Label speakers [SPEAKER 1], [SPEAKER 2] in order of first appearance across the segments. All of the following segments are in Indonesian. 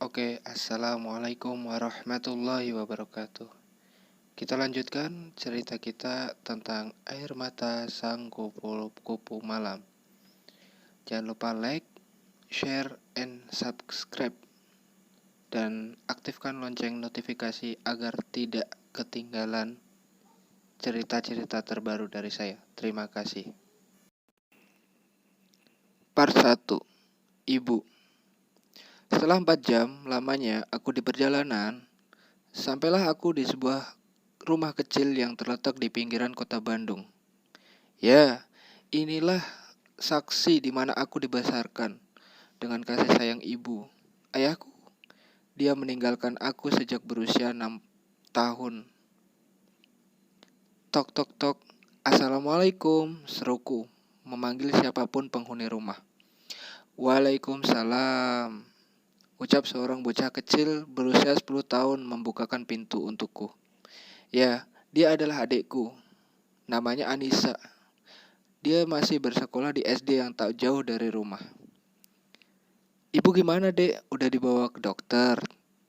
[SPEAKER 1] Assalamualaikum warahmatullahi wabarakatuh. Kita lanjutkan cerita kita tentang air mata sang kupu-kupu malam. Jangan lupa like, share, and subscribe. Dan aktifkan lonceng notifikasi agar tidak ketinggalan cerita-cerita terbaru dari saya. Terima kasih. Part 1. Ibu. Setelah 4 jam lamanya aku di perjalanan, sampailah aku di sebuah rumah kecil yang terletak di pinggiran kota Bandung. Ya, inilah saksi di mana aku dibesarkan dengan kasih sayang ibu. Ayahku, dia meninggalkan aku sejak berusia 6 tahun. Tok tok tok. Assalamualaikum, seruku, memanggil siapapun penghuni rumah. Waalaikumsalam, ucap seorang bocah kecil berusia 10 tahun membukakan pintu untukku. Ya, dia adalah adikku. Namanya Anissa. Dia masih bersekolah di SD yang tak jauh dari rumah. Ibu gimana, Dek? Udah dibawa ke dokter?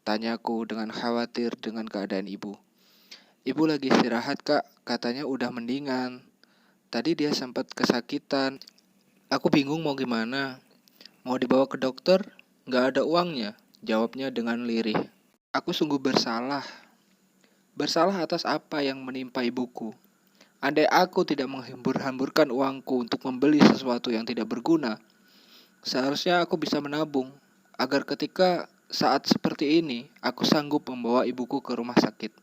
[SPEAKER 1] Tanyaku dengan khawatir dengan keadaan ibu. Ibu lagi istirahat, Kak. Katanya udah mendingan. Tadi dia sempat kesakitan. Aku bingung mau gimana. Mau dibawa ke dokter? Gak ada uangnya, jawabnya dengan lirih. Aku sungguh bersalah. Bersalah atas apa yang menimpa ibuku. Andai aku tidak menghambur-hamburkan uangku untuk membeli sesuatu yang tidak berguna, seharusnya aku bisa menabung, agar ketika saat seperti ini, aku sanggup membawa ibuku ke rumah sakit.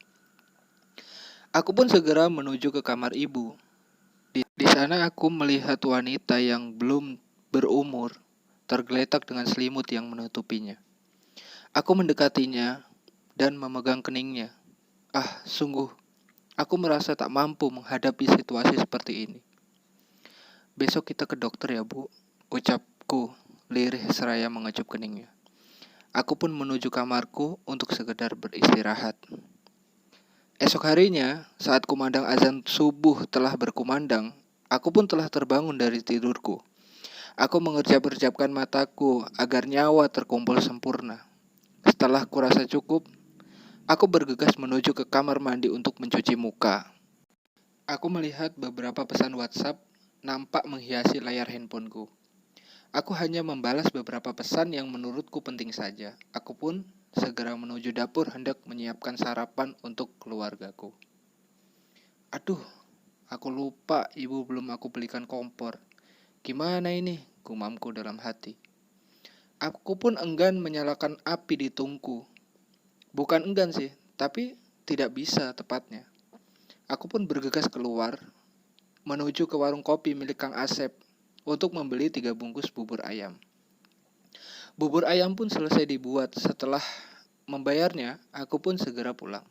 [SPEAKER 1] Aku pun segera menuju ke kamar ibu. Di sana aku melihat wanita yang belum berumur, tergeletak dengan selimut yang menutupinya. Aku mendekatinya dan memegang keningnya. Sungguh, aku merasa tak mampu menghadapi situasi seperti ini. Besok kita ke dokter ya, Bu, ucapku lirih seraya mengecup keningnya. Aku pun menuju kamarku untuk sekedar beristirahat. Esok harinya, saat kumandang azan subuh telah berkumandang, aku pun telah terbangun dari tidurku. Aku mengerjap-erjapkan mataku agar nyawa terkumpul sempurna. Setelah kurasa cukup, aku bergegas menuju ke kamar mandi untuk mencuci muka. Aku melihat beberapa pesan WhatsApp nampak menghiasi layar handphoneku. Aku hanya membalas beberapa pesan yang menurutku penting saja. Aku pun segera menuju dapur hendak menyiapkan sarapan untuk keluargaku. Aduh, aku lupa ibu belum aku belikan kompor. Gimana ini? Gumamku dalam hati. Aku pun enggan menyalakan api di tungku. Bukan enggan sih, tapi tidak bisa tepatnya. Aku pun bergegas keluar, menuju ke warung kopi milik Kang Asep untuk membeli 3 bungkus bubur ayam. Bubur ayam pun selesai dibuat. Setelah membayarnya, aku pun segera pulang.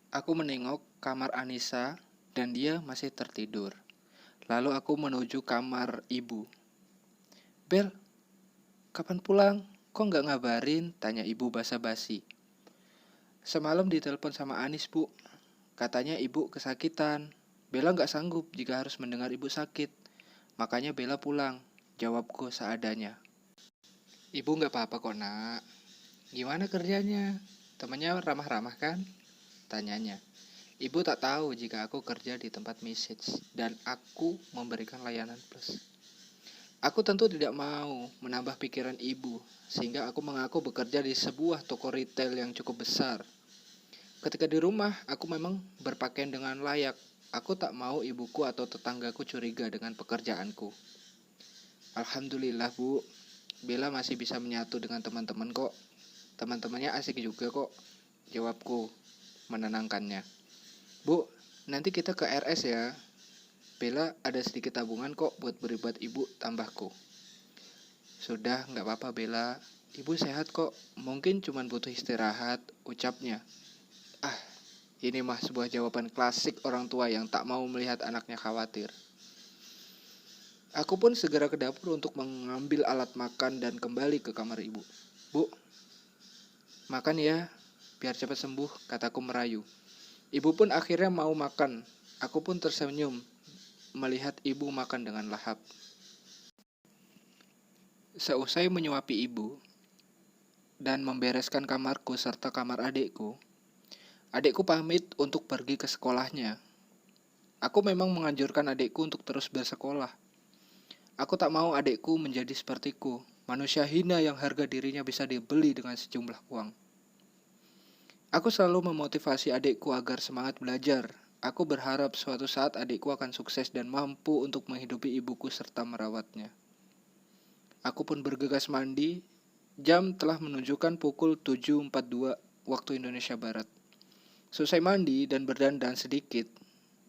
[SPEAKER 1] Aku menengok kamar Anissa dan dia masih tertidur. Lalu aku menuju kamar ibu. Bel, kapan pulang? Kok nggak ngabarin? Tanya ibu basa-basi. Semalam ditelepon sama Anis, Bu. Katanya ibu kesakitan. Bella nggak sanggup jika harus mendengar ibu sakit. Makanya Bella pulang. Jawabku seadanya. Ibu nggak apa-apa kok, Nak. Gimana kerjanya? Temannya ramah-ramah kan? Tanyanya. Ibu tak tahu jika aku kerja di tempat message dan aku memberikan layanan plus. Aku tentu tidak mau menambah pikiran ibu, sehingga aku mengaku bekerja di sebuah toko retail yang cukup besar. Ketika di rumah, aku memang berpakaian dengan layak. Aku tak mau ibuku atau tetanggaku curiga dengan pekerjaanku. Alhamdulillah, Bu. Bella masih bisa menyatu dengan teman-teman kok. Teman-temannya asik juga kok, jawabku menenangkannya. Bu, nanti kita ke RS ya. Bella ada sedikit tabungan kok buat beri buat ibu, tambahku. Sudah, gak apa-apa Bella. Ibu sehat kok, mungkin cuma butuh istirahat, ucapnya. Ini mah sebuah jawaban klasik orang tua yang tak mau melihat anaknya khawatir. Aku pun segera ke dapur untuk mengambil alat makan dan kembali ke kamar ibu. Bu, makan ya, biar cepat sembuh, kataku merayu. Ibu pun akhirnya mau makan. Aku pun tersenyum melihat ibu makan dengan lahap. Seusai menyuapi ibu, dan membereskan kamarku serta kamar adikku, adikku pamit untuk pergi ke sekolahnya. Aku memang menganjurkan adikku untuk terus bersekolah. Aku tak mau adikku menjadi sepertiku, manusia hina yang harga dirinya bisa dibeli dengan sejumlah uang. Aku selalu memotivasi adikku agar semangat belajar. Aku berharap suatu saat adikku akan sukses dan mampu untuk menghidupi ibuku serta merawatnya. Aku pun bergegas mandi. Jam telah menunjukkan pukul 7.42 waktu Indonesia Barat. Selesai mandi dan berdandan sedikit,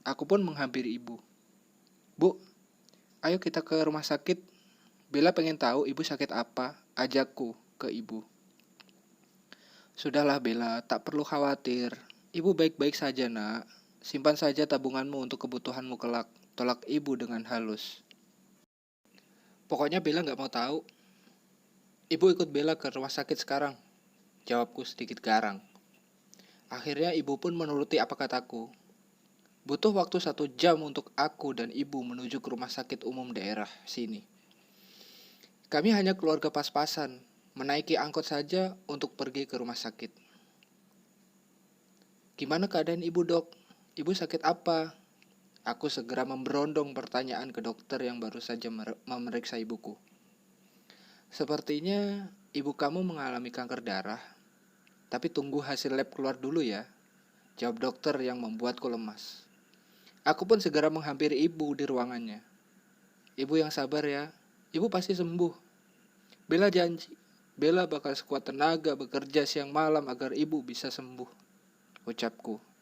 [SPEAKER 1] aku pun menghampiri ibu. Bu, ayo kita ke rumah sakit. Bella pengen tahu ibu sakit apa, ajakku ke ibu. Sudahlah Bella, tak perlu khawatir. Ibu baik-baik saja nak. Simpan saja tabunganmu untuk kebutuhanmu kelak. Tolak ibu dengan halus. Pokoknya Bella gak mau tahu. Ibu ikut Bella ke rumah sakit sekarang. Jawabku sedikit garang. Akhirnya ibu pun menuruti apa kataku. Butuh waktu 1 jam untuk aku dan ibu menuju ke rumah sakit umum daerah sini. Kami hanya keluarga pas-pasan, menaiki angkot saja untuk pergi ke rumah sakit. Gimana keadaan ibu dok? Ibu sakit apa? Aku segera memberondong pertanyaan ke dokter yang baru saja memeriksa ibuku. Sepertinya ibu kamu mengalami kanker darah, tapi tunggu hasil lab keluar dulu ya, jawab dokter yang membuatku lemas. Aku pun segera menghampiri ibu di ruangannya. Ibu yang sabar ya, ibu pasti sembuh. Bella janji, Bella bakal sekuat tenaga bekerja siang malam agar ibu bisa sembuh, ucapku.